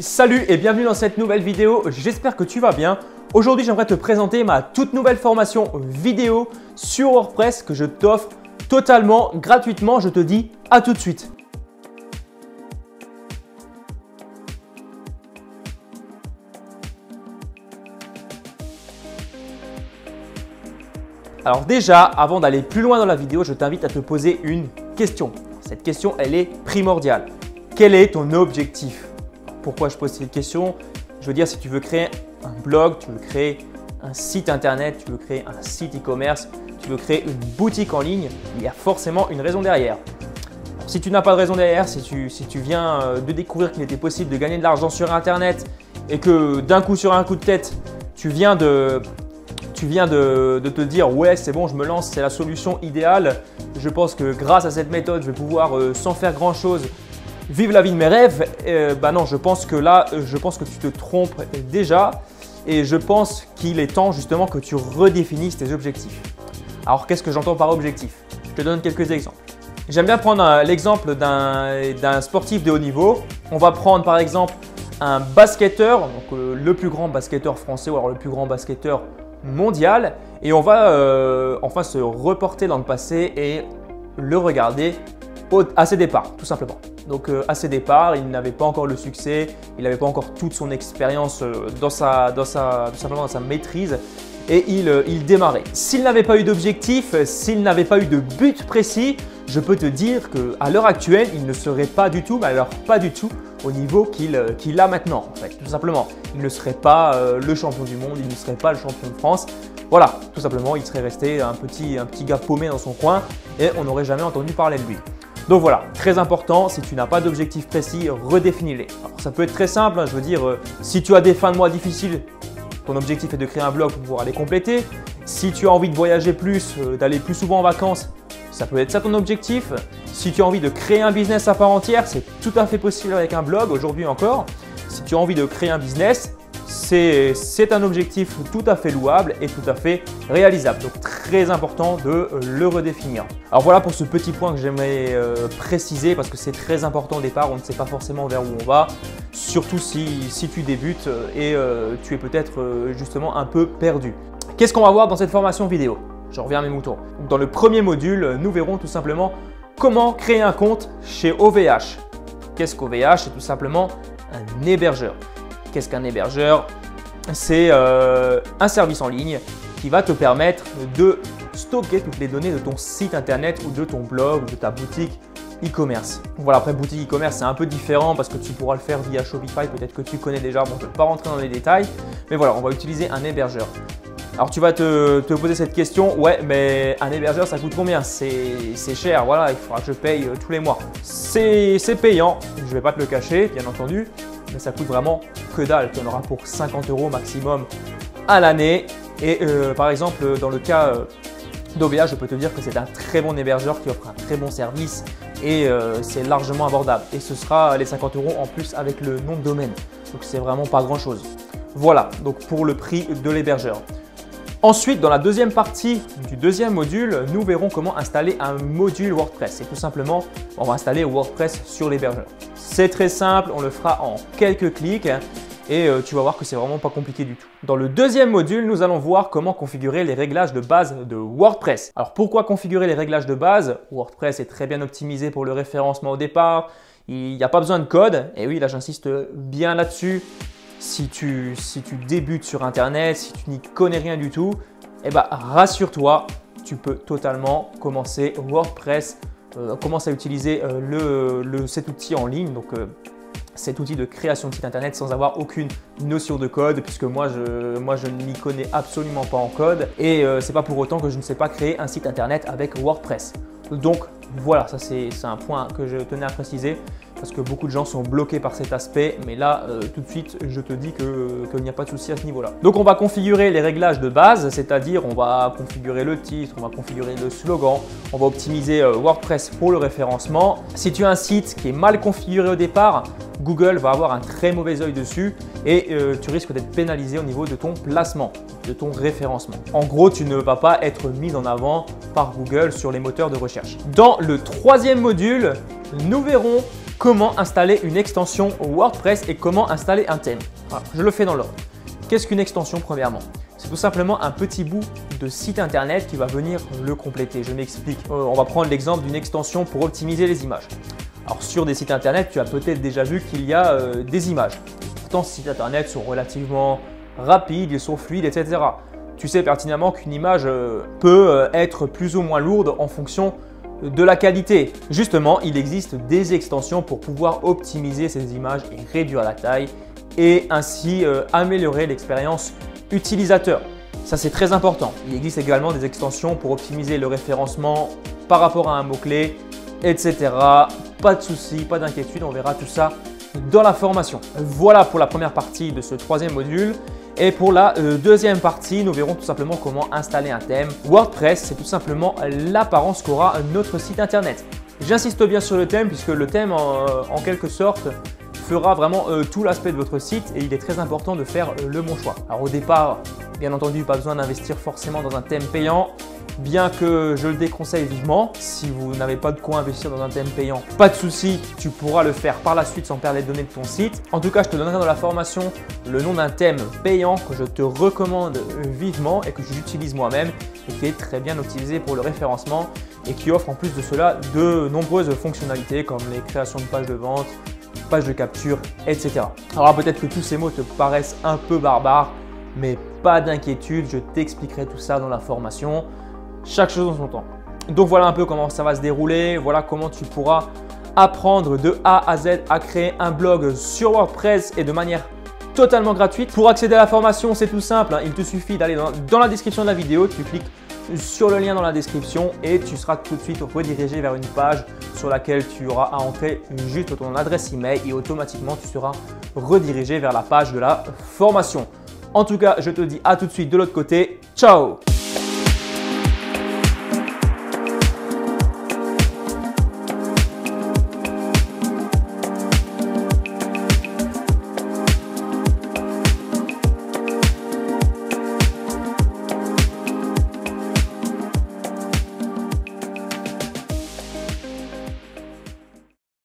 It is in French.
Salut et bienvenue dans cette nouvelle vidéo, j'espère que tu vas bien. Aujourd'hui, j'aimerais te présenter ma toute nouvelle formation vidéo sur WordPress que je t'offre totalement gratuitement. Je te dis à tout de suite. Alors déjà, avant d'aller plus loin dans la vidéo, je t'invite à te poser une question. Cette question, elle est primordiale. Quel est ton objectif ? Pourquoi je pose cette question? Je veux dire, si tu veux créer un blog, tu veux créer un site internet, tu veux créer un site e-commerce, tu veux créer une boutique en ligne, il y a forcément une raison derrière. Alors, si tu n'as pas de raison derrière, si tu viens de découvrir qu'il était possible de gagner de l'argent sur internet et que d'un coup sur un coup de tête, tu viens de te dire ouais c'est bon, je me lance, c'est la solution idéale, je pense que grâce à cette méthode, je vais pouvoir sans faire grand chose vivre la vie de mes rêves, bah non, je pense que tu te trompes déjà et je pense qu'il est temps justement que tu redéfinisses tes objectifs. Alors qu'est-ce que j'entends par objectif? Je te donne quelques exemples. J'aime bien prendre l'exemple d'un sportif de haut niveau. On va prendre par exemple un basketteur, donc le plus grand basketteur français ou alors le plus grand basketteur mondial, et on va enfin se reporter dans le passé et le regarder à ses départs, tout simplement. Donc à ses départs, il n'avait pas encore le succès, il n'avait pas encore toute son expérience tout simplement dans sa maîtrise et il démarrait. S'il n'avait pas eu d'objectif, s'il n'avait pas eu de but précis, je peux te dire qu'à l'heure actuelle, il ne serait pas du tout, mais alors pas du tout au niveau qu'il a maintenant. En fait, tout simplement, il ne serait pas le champion du monde, il ne serait pas le champion de France. Voilà, tout simplement, il serait resté un petit gars paumé dans son coin et on n'aurait jamais entendu parler de lui. Donc voilà, très important, si tu n'as pas d'objectif précis, redéfinis-les. Alors ça peut être très simple, hein, je veux dire, si tu as des fins de mois difficiles, ton objectif est de créer un blog pour pouvoir les compléter. Si tu as envie de voyager plus, d'aller plus souvent en vacances, ça peut être ça ton objectif. Si tu as envie de créer un business à part entière, c'est tout à fait possible avec un blog aujourd'hui encore. Si tu as envie de créer un business, c'est un objectif tout à fait louable et tout à fait réalisable. Donc très important de le redéfinir. Alors voilà pour ce petit point que j'aimerais préciser parce que c'est très important au départ. On ne sait pas forcément vers où on va, surtout si tu débutes et tu es peut-être justement un peu perdu. Qu'est-ce qu'on va voir dans cette formation vidéo? Je reviens à mes moutons. Dans le premier module, nous verrons tout simplement comment créer un compte chez OVH. Qu'est-ce qu'OVH? C'est tout simplement un hébergeur. Qu'est-ce qu'un hébergeur? C'est un service en ligne qui va te permettre de stocker toutes les données de ton site internet ou de ton blog ou de ta boutique e-commerce. Voilà, après boutique e-commerce, c'est un peu différent parce que tu pourras le faire via Shopify, peut-être que tu connais déjà, bon, je ne vais pas rentrer dans les détails, mais voilà, on va utiliser un hébergeur. Alors tu vas te poser cette question, ouais, mais un hébergeur ça coûte combien? C'est cher, voilà, il faudra que je paye tous les mois. C'est payant, je ne vais pas te le cacher, bien entendu, mais ça coûte vraiment que dalle. Tu en auras pour 50 € maximum à l'année. Et par exemple, dans le cas d'OVH, je peux te dire que c'est un très bon hébergeur qui offre un très bon service et c'est largement abordable. Et ce sera les 50 € en plus avec le nom de domaine. Donc c'est vraiment pas grand chose. Voilà, donc pour le prix de l'hébergeur. Ensuite, dans la deuxième partie du deuxième module, nous verrons comment installer un module WordPress. Et tout simplement, on va installer WordPress sur l'hébergeur. C'est très simple, on le fera en quelques clics et tu vas voir que c'est vraiment pas compliqué du tout. Dans le deuxième module, nous allons voir comment configurer les réglages de base de WordPress. Alors pourquoi configurer les réglages de base? WordPress est très bien optimisé pour le référencement au départ. Il n'y a pas besoin de code. Et oui, là j'insiste bien là-dessus. Si tu débutes sur internet, si tu n'y connais rien du tout, eh ben, rassure-toi, tu peux totalement commencer WordPress, commencer à utiliser cet outil en ligne, donc cet outil de création de site internet sans avoir aucune notion de code, puisque moi je ne m'y connais absolument pas en code et c'est pas pour autant que je ne sais pas créer un site internet avec WordPress. Donc voilà, ça c'est un point que je tenais à préciser parce que beaucoup de gens sont bloqués par cet aspect, mais là tout de suite je te dis qu'il n'y a pas de souci à ce niveau-là. Donc on va configurer les réglages de base, c'est-à-dire on va configurer le titre, on va configurer le slogan, on va optimiser WordPress pour le référencement. Si tu as un site qui est mal configuré au départ, Google va avoir un très mauvais œil dessus et tu risques d'être pénalisé au niveau de ton placement, de ton référencement. En gros, tu ne vas pas être mis en avant par Google sur les moteurs de recherche. Dans le troisième module, nous verrons comment installer une extension WordPress et comment installer un thème. Alors, je le fais dans l'ordre. Qu'est-ce qu'une extension premièrement? C'est tout simplement un petit bout de site internet qui va venir le compléter. Je m'explique. On va prendre l'exemple d'une extension pour optimiser les images. Alors sur des sites internet, tu as peut-être déjà vu qu'il y a des images. Pourtant, ces sites internet sont relativement rapides, ils sont fluides, etc. Tu sais pertinemment qu'une image peut être plus ou moins lourde en fonction de la qualité. Justement, il existe des extensions pour pouvoir optimiser ces images et réduire la taille et ainsi améliorer l'expérience utilisateur. Ça, c'est très important. Il existe également des extensions pour optimiser le référencement par rapport à un mot-clé, etc. Pas de souci, pas d'inquiétude, on verra tout ça dans la formation. Voilà pour la première partie de ce troisième module. Et pour la deuxième partie, nous verrons tout simplement comment installer un thème. WordPress, c'est tout simplement l'apparence qu'aura notre site internet. J'insiste bien sur le thème puisque le thème, en quelque sorte, fera vraiment tout l'aspect de votre site et il est très important de faire le bon choix. Alors au départ, bien entendu, pas besoin d'investir forcément dans un thème payant, bien que je le déconseille vivement. Si vous n'avez pas de quoi investir dans un thème payant, pas de souci, tu pourras le faire par la suite sans perdre les données de ton site. En tout cas, je te donnerai dans la formation le nom d'un thème payant que je te recommande vivement et que j'utilise moi-même et qui est très bien optimisé pour le référencement et qui offre en plus de cela de nombreuses fonctionnalités comme les créations de pages de vente, pages de capture, etc. Alors peut-être que tous ces mots te paraissent un peu barbares, mais pas d'inquiétude, je t'expliquerai tout ça dans la formation. Chaque chose en son temps. Donc voilà un peu comment ça va se dérouler, voilà comment tu pourras apprendre de A à Z à créer un blog sur WordPress et de manière totalement gratuite. Pour accéder à la formation, c'est tout simple, hein. Il te suffit d'aller dans la description de la vidéo, tu cliques sur le lien dans la description et tu seras tout de suite redirigé vers une page sur laquelle tu auras à entrer juste ton adresse email et automatiquement tu seras redirigé vers la page de la formation. En tout cas, je te dis à tout de suite de l'autre côté. Ciao!